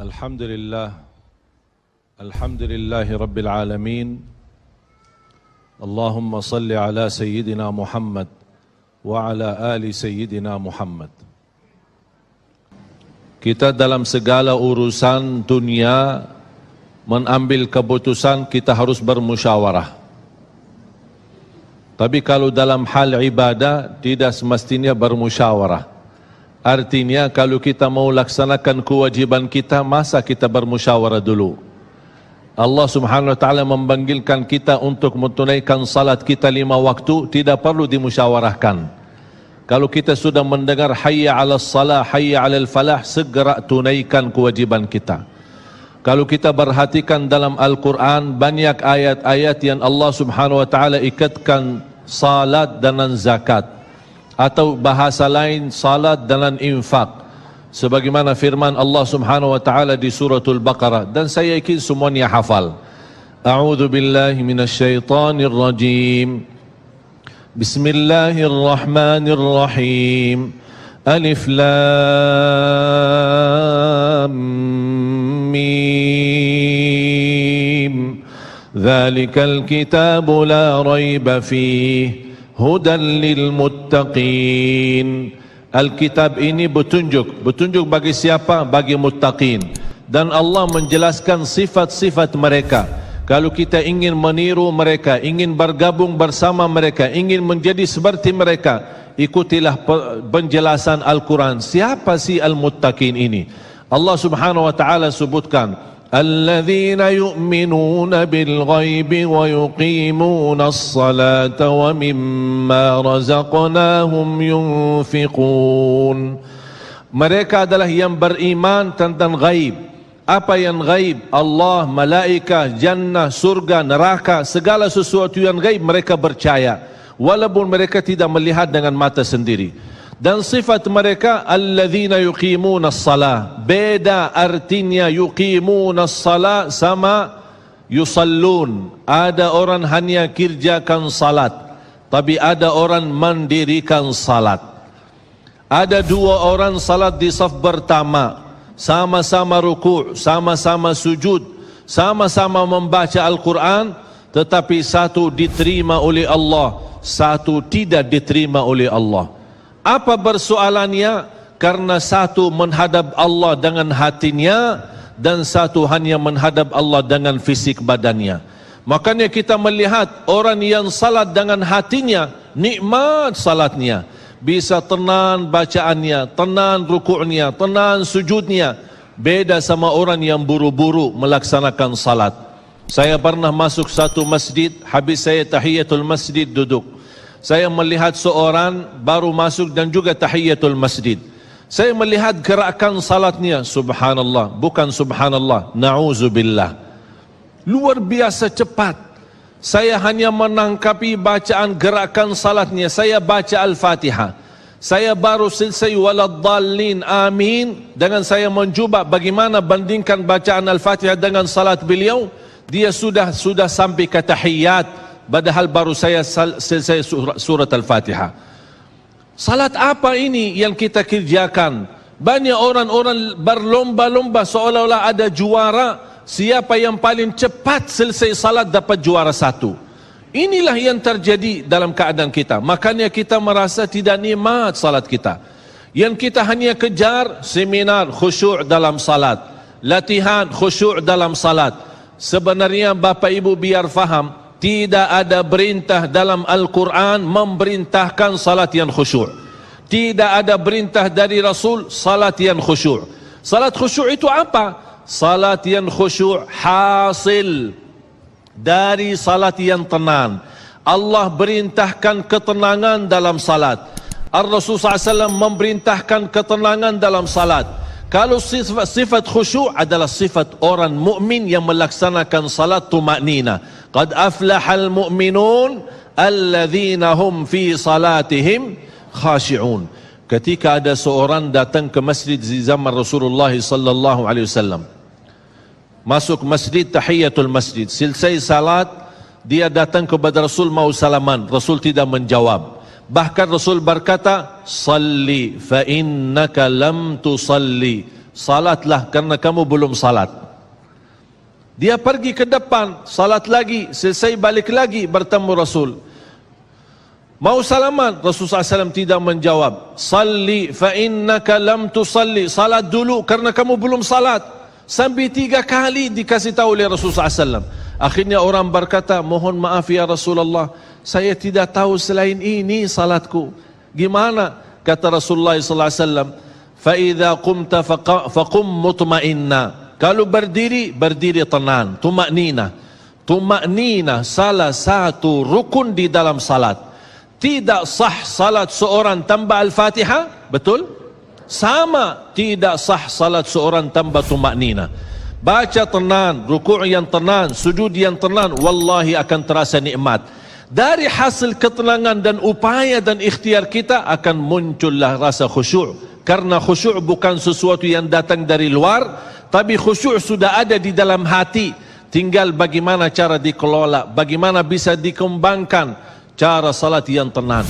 Alhamdulillah, Alhamdulillahi Rabbil Alamin. Allahumma salli ala Sayyidina Muhammad wa ala ali Sayyidina Muhammad. Kita dalam segala urusan dunia mengambil keputusan, kita harus bermusyawarah. Tapi kalau dalam hal ibadah tidak semestinya bermusyawarah. Artinya kalau kita mau laksanakan kewajiban kita, masa kita bermusyawarah dulu? Allah Subhanahu wa taala memanggilkan kita untuk menunaikan salat kita 5 waktu, tidak perlu dimusyawarahkan. Kalau kita sudah mendengar hayya 'alas salah, hayya 'alal falah, segera tunaikan kewajiban kita. Kalau kita perhatikan dalam Al-Quran, banyak ayat-ayat yang Allah Subhanahu wa taala ikatkan salat dengan zakat, atau bahasa lain salat dengan infak, sebagaimana firman Allah Subhanahu wa taala di suratul Baqarah, dan saya yakin semuanya hafal. A'udzu billahi minasyaitonir rajim. Bismillahirrahmanirrahim. Alif lam mim. Dzalikal kitabu la raiba fihi hudan lil muttaqin. Alkitab ini petunjuk bagi siapa? Bagi muttaqin. Dan Allah menjelaskan sifat-sifat mereka. Kalau kita ingin meniru mereka, ingin bergabung bersama mereka, ingin menjadi seperti mereka, ikutilah penjelasan Al-Quran. Siapa sih al-muttaqin ini? Allah Subhanahu wa taala sebutkan, الذين يؤمنون بالغيب ويقيمون الصلاة ومما رزقناهم ينفقون. Mereka adalah yang beriman tentang gaib. Apa yang gaib? Allah, malaikat, jannah, surga, neraka, segala sesuatu yang gaib mereka percaya, walaupun mereka tidak melihat dengan mata sendiri. Dan sifat mereka alladzina yuqimuna as-salah. Beda artinya yuqimuna as-salah sama yusallun. Ada orang hanya kerjakan salat, tapi ada orang mendirikan salat. Ada 2 orang salat di saf pertama, sama-sama ruku', sama-sama sujud, sama-sama membaca Al-Quran, tetapi satu diterima oleh Allah, satu tidak diterima oleh Allah. Apa persoalannya? Karena satu menghadap Allah dengan hatinya, dan satu hanya menghadap Allah dengan fisik badannya. Makanya kita melihat orang yang salat dengan hatinya, nikmat salatnya, bisa tenang bacaannya, tenang rukuknya, tenang sujudnya. Beda sama orang yang buru-buru melaksanakan salat. Saya pernah masuk satu masjid, habis saya tahiyatul masjid duduk. Saya melihat seorang baru masuk dan juga tahiyatul masjid. Saya melihat gerakan salatnya, subhanallah, bukan subhanallah, na'udzubillah, luar biasa cepat. Saya hanya menangkapi bacaan gerakan salatnya. Saya baca Al-Fatihah, saya baru selesai waladdallin amin, dengan saya mencuba bagaimana bandingkan bacaan Al-Fatihah dengan salat beliau, dia sudah sampai ke tahiyat, padahal baru saya selesai surat Al-Fatihah. Salat apa ini yang kita kerjakan? Banyak orang-orang berlomba-lomba seolah-olah ada juara. Siapa yang paling cepat selesai salat dapat juara 1. Inilah yang terjadi dalam keadaan kita. Makanya kita merasa tidak nikmat salat kita. Yang kita hanya kejar seminar khusyuk dalam salat, latihan khusyuk dalam salat. Sebenarnya Bapak Ibu biar faham, tidak ada perintah dalam Al-Quran memerintahkan salat yang khusyuk. Tidak ada perintah dari Rasul salat yang khusyuk. Salat khusyuk itu apa? Salat yang khusyuk hasil dari salat yang tenang. Allah perintahkan ketenangan dalam salat. Ar-Rasul SAW memerintahkan ketenangan dalam salat. Kalau sifat khusyuk adalah sifat orang mukmin yang melaksanakan salat tumaknina. Qad aflahal mu'minun alladzina hum fi salatihim khashi'un. Ketika ada seorang datang ke masjid di zaman Rasulullah sallallahu alaihi wasallam, masuk masjid tahiyatul masjid, selesai salat dia datang kepada Rasul mau salaman, Rasul tidak menjawab. Bahkan Rasul berkata, salli fa innaka lam tusalli, salatlah karena kamu belum salat. Dia pergi ke depan, salat lagi, selesai balik lagi bertemu Rasul. Mau salaman, Rasulullah SAW tidak menjawab. Salli fa innaka lam tusalli, salat dulu karena kamu belum salat. Sampai 3 kali dikasih tahu oleh Rasulullah SAW. Akhirnya orang berkata, mohon maaf ya Rasulullah, saya tidak tahu selain ini salatku. Gimana? Kata Rasulullah SAW, fa idza qumta faqum mutma'inna. Kalau berdiri, berdiri tenang, tumaknina. Tumaknina salah satu rukun di dalam salat. Tidak sah salat seorang tanpa Al-Fatihah, betul? Sama tidak sah salat seorang tanpa tumaknina. Baca tenang, rukuk yang tenang, sujud yang tenang, wallahi akan terasa nikmat. Dari hasil ketenangan dan upaya dan ikhtiar kita akan muncullah rasa khusyuk. Karena khusyuk bukan sesuatu yang datang dari luar, tapi khusyuk sudah ada di dalam hati. Tinggal bagaimana cara dikelola, bagaimana bisa dikembangkan cara salat yang tenang.